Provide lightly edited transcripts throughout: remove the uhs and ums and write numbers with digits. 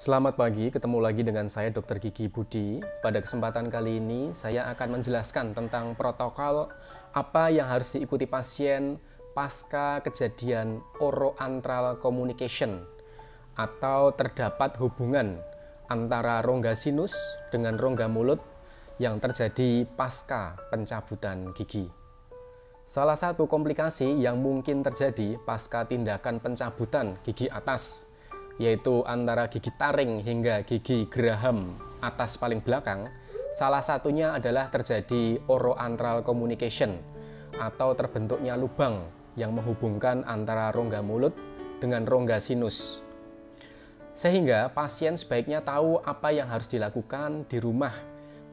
Selamat pagi, ketemu lagi dengan saya Dr. Gigi Budi. Pada kesempatan kali ini saya akan menjelaskan tentang protokol apa yang harus diikuti pasien pasca kejadian oroantral communication atau terdapat hubungan antara rongga sinus dengan rongga mulut yang terjadi pasca pencabutan gigi. Salah satu komplikasi yang mungkin terjadi pasca tindakan pencabutan gigi atas, yaitu antara gigi taring hingga gigi geraham atas paling belakang, salah satunya adalah terjadi oroantral communication atau terbentuknya lubang yang menghubungkan antara rongga mulut dengan rongga sinus. Sehingga pasien sebaiknya tahu apa yang harus dilakukan di rumah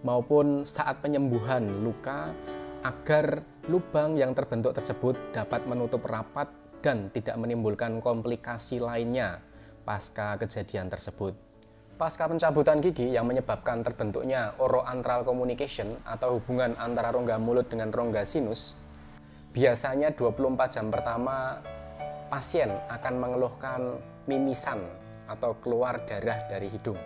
maupun saat penyembuhan luka agar lubang yang terbentuk tersebut dapat menutup rapat dan tidak menimbulkan komplikasi lainnya pasca kejadian tersebut. Pasca pencabutan gigi yang menyebabkan terbentuknya oroantral communication atau hubungan antara rongga mulut dengan rongga sinus, biasanya 24 jam pertama pasien akan mengeluhkan mimisan atau keluar darah dari hidung.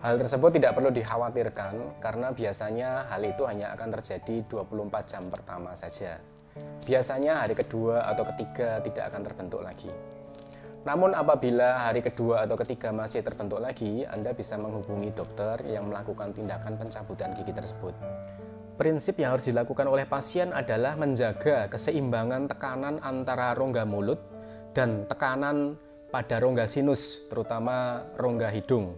Hal tersebut tidak perlu dikhawatirkan karena biasanya hal itu hanya akan terjadi 24 jam pertama saja. Biasanya hari kedua atau ketiga tidak akan terbentuk lagi. Namun apabila hari kedua atau ketiga masih terbentuk lagi, Anda bisa menghubungi dokter yang melakukan tindakan pencabutan gigi tersebut. Prinsip yang harus dilakukan oleh pasien adalah menjaga keseimbangan tekanan antara rongga mulut dan tekanan pada rongga sinus, terutama rongga hidung.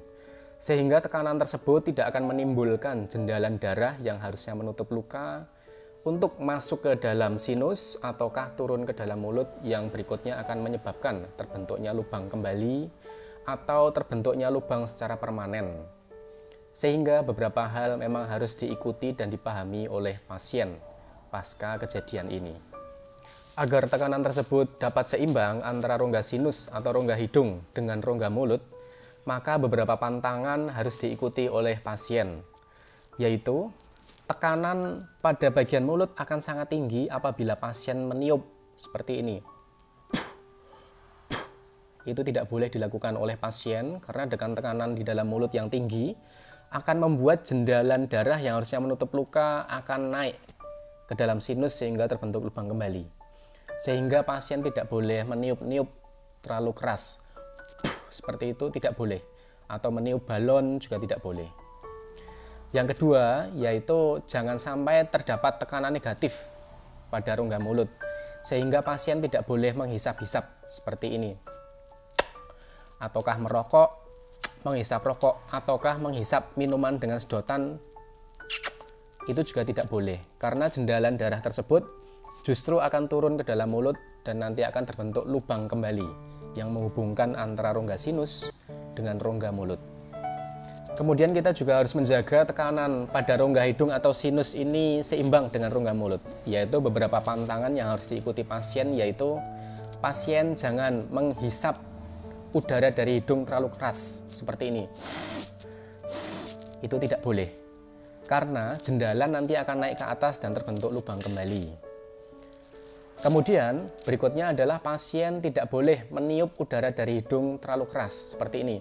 Sehingga tekanan tersebut tidak akan menimbulkan jendalan darah yang harusnya menutup luka untuk masuk ke dalam sinus ataukah turun ke dalam mulut yang berikutnya akan menyebabkan terbentuknya lubang kembali atau terbentuknya lubang secara permanen. Sehingga beberapa hal memang harus diikuti dan dipahami oleh pasien pasca kejadian ini. Agar tekanan tersebut dapat seimbang antara rongga sinus atau rongga hidung dengan rongga mulut, maka beberapa pantangan harus diikuti oleh pasien, yaitu tekanan pada bagian mulut akan sangat tinggi apabila pasien meniup seperti ini. Itu tidak boleh dilakukan oleh pasien karena dengan tekanan di dalam mulut yang tinggi akan membuat jendalan darah yang harusnya menutup luka akan naik ke dalam sinus sehingga terbentuk lubang kembali. Sehingga pasien tidak boleh meniup-niup terlalu keras. Seperti itu tidak boleh, atau meniup balon juga tidak boleh. Yang kedua, yaitu jangan sampai terdapat tekanan negatif pada rongga mulut, sehingga pasien tidak boleh menghisap-hisap seperti ini. Ataukah merokok, menghisap rokok, ataukah menghisap minuman dengan sedotan, itu juga tidak boleh, karena jendalan darah tersebut justru akan turun ke dalam mulut dan nanti akan terbentuk lubang kembali yang menghubungkan antara rongga sinus dengan rongga mulut. Kemudian kita juga harus menjaga tekanan pada rongga hidung atau sinus ini seimbang dengan rongga mulut, yaitu beberapa pantangan yang harus diikuti pasien, yaitu pasien jangan menghisap udara dari hidung terlalu keras seperti ini. Itu tidak boleh, karena jendalan nanti akan naik ke atas dan terbentuk lubang kembali. Kemudian berikutnya adalah pasien tidak boleh meniup udara dari hidung terlalu keras seperti ini.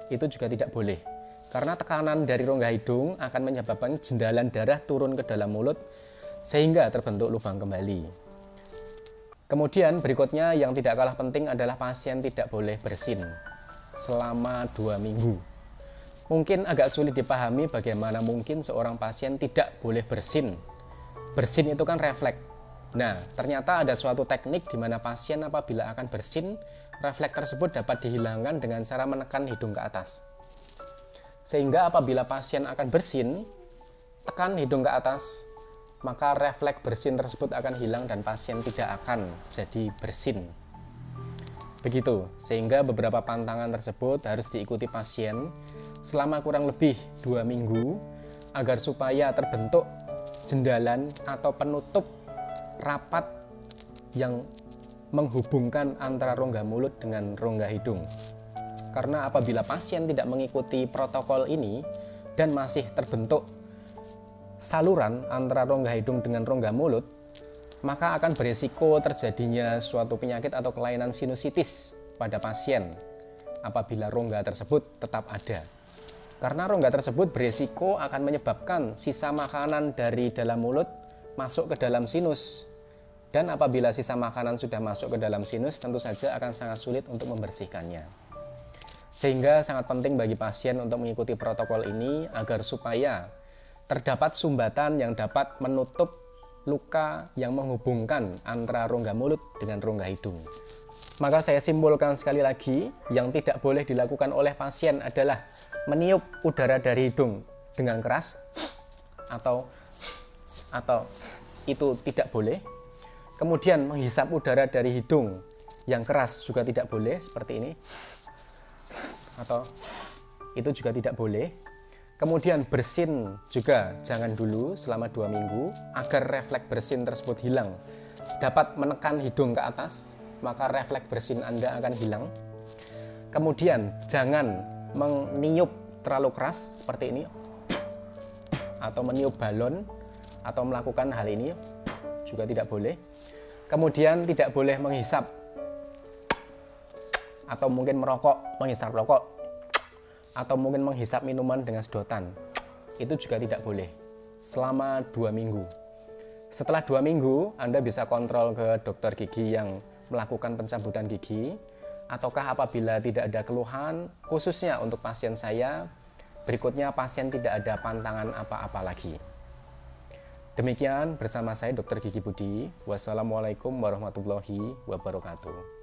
Itu juga tidak boleh karena tekanan dari rongga hidung akan menyebabkan jendalan darah turun ke dalam mulut sehingga terbentuk lubang kembali. Kemudian berikutnya yang tidak kalah penting adalah pasien tidak boleh bersin selama 2 minggu. Mungkin agak sulit dipahami bagaimana mungkin seorang pasien tidak boleh bersin. Bersin itu kan refleks. Nah, ternyata ada suatu teknik di mana pasien apabila akan bersin, refleks tersebut dapat dihilangkan dengan cara menekan hidung ke atas. Sehingga apabila pasien akan bersin, tekan hidung ke atas, maka refleks bersin tersebut akan hilang dan pasien tidak akan jadi bersin. Begitu, sehingga beberapa pantangan tersebut harus diikuti pasien selama kurang lebih 2 minggu agar supaya terbentuk jendalan atau penutup rapat yang menghubungkan antara rongga mulut dengan rongga hidung. Karena apabila pasien tidak mengikuti protokol ini dan masih terbentuk saluran antara rongga hidung dengan rongga mulut, maka akan berisiko terjadinya suatu penyakit atau kelainan sinusitis pada pasien apabila rongga tersebut tetap ada. Karena rongga tersebut beresiko akan menyebabkan sisa makanan dari dalam mulut masuk ke dalam sinus. Dan apabila sisa makanan sudah masuk ke dalam sinus, tentu saja akan sangat sulit untuk membersihkannya. Sehingga sangat penting bagi pasien untuk mengikuti protokol ini agar supaya terdapat sumbatan yang dapat menutup luka yang menghubungkan antara rongga mulut dengan rongga hidung. Maka saya simpulkan sekali lagi, yang tidak boleh dilakukan oleh pasien adalah meniup udara dari hidung dengan keras atau itu tidak boleh. Kemudian menghisap udara dari hidung yang keras juga tidak boleh, seperti ini, atau itu juga tidak boleh. Kemudian bersin juga jangan dulu selama 2 minggu agar refleks bersin tersebut hilang. Dapat menekan hidung ke atas, maka refleks bersin Anda akan hilang. Kemudian jangan meniup terlalu keras seperti ini, atau meniup balon, atau melakukan hal ini juga tidak boleh. Kemudian tidak boleh menghisap atau mungkin merokok, menghisap rokok, atau mungkin menghisap minuman dengan sedotan. Itu juga tidak boleh selama 2 minggu. Setelah 2 minggu, Anda bisa kontrol ke dokter gigi yang melakukan pencabutan gigi, ataukah apabila tidak ada keluhan, khususnya untuk pasien saya, berikutnya pasien tidak ada pantangan apa-apa lagi. Demikian bersama saya Dr. Gigi Budi. Wassalamualaikum warahmatullahi wabarakatuh.